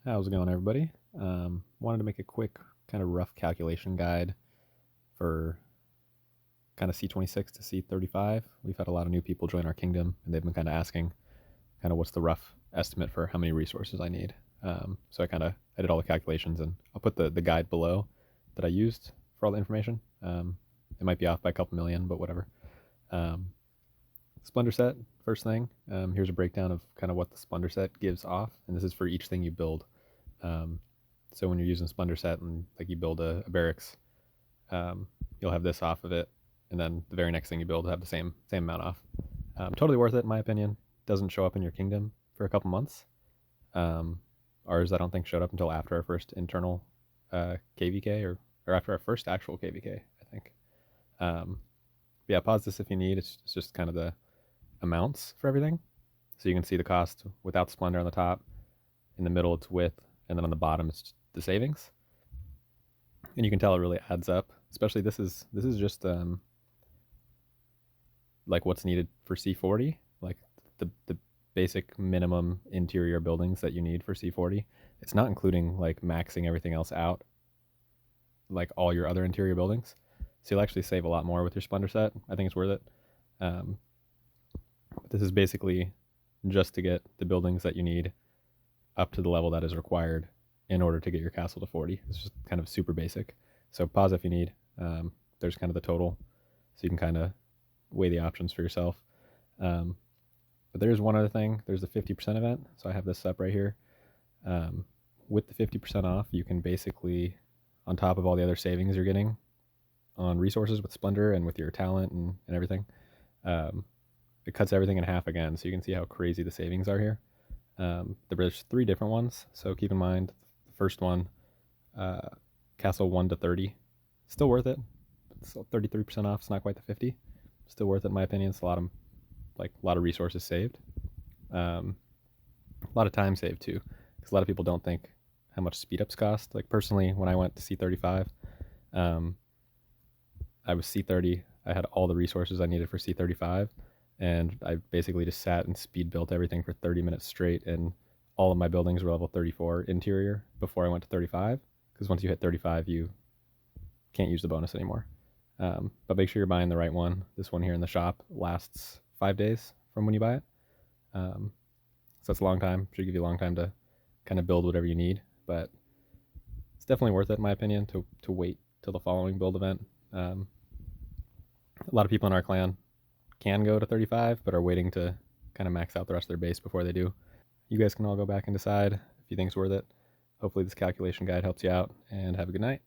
How's it going, everybody? Wanted to make a quick kind of rough calculation guide for kind of C26 to C35. We've had a lot of new people join our kingdom, and they've been kind of asking kind of what's the rough estimate for how many resources I need. So I did all the calculations, and I'll put the guide below that I used for all the information. It might be off by a couple million, but whatever. Splendor set, first thing. Here's a breakdown of kind of what the Splendor set gives off, and this is for each thing you build. So when you're using Splendor set and like you build a barracks, you'll have this off of it, and then the very next thing you build will have the same amount off. Totally worth it in my opinion. Doesn't show up in your kingdom for a couple months. Ours I don't think showed up until after our first internal KVK or after our first actual KVK, I think. Yeah, pause this if you need. It's just kind of the amounts for everything. So you can see the cost without Splendor on the top. In the middle it's with, and then on the bottom it's the savings. And you can tell it really adds up. Especially this is just like what's needed for C40, like the basic minimum interior buildings that you need for C40. It's not including like maxing everything else out, like all your other interior buildings. So you'll actually save a lot more with your Splendor set. I think it's worth it. But this is basically just to get the buildings that you need up to the level that is required in order to get your castle to 40. It's just kind of super basic. So pause if you need. There's kind of the total, so you can kind of weigh the options for yourself. But there's one other thing. There's the 50% event. So I have this up right here. With the 50% off, you can basically, on top of all the other savings you're getting on resources with Splendor and with your talent and everything, it cuts everything in half again. So you can see how crazy the savings are here. There's 3 different ones. So keep in mind, the first one, Castle 1 to 30, still worth it. It's still 33% off. It's not quite the 50. Still worth it in my opinion. It's a lot of resources saved. A lot of time saved too, because a lot of people don't think how much speed ups cost. Like personally, when I went to C35, I was C30. I had all the resources I needed for C35, and I basically just sat and speed built everything for 30 minutes straight, and all of my buildings were level 34 interior before I went to 35, because once you hit 35, you can't use the bonus anymore. But make sure you're buying the right one. This one here in the shop lasts 5 days from when you buy it. So that's a long time. Should give you a long time to kind of build whatever you need, but it's definitely worth it in my opinion to wait till the following build event. A lot of people in our clan can go to 35, but are waiting to kind of max out the rest of their base before they do. You guys can all go back and decide if you think it's worth it. Hopefully this calculation guide helps you out, and have a good night.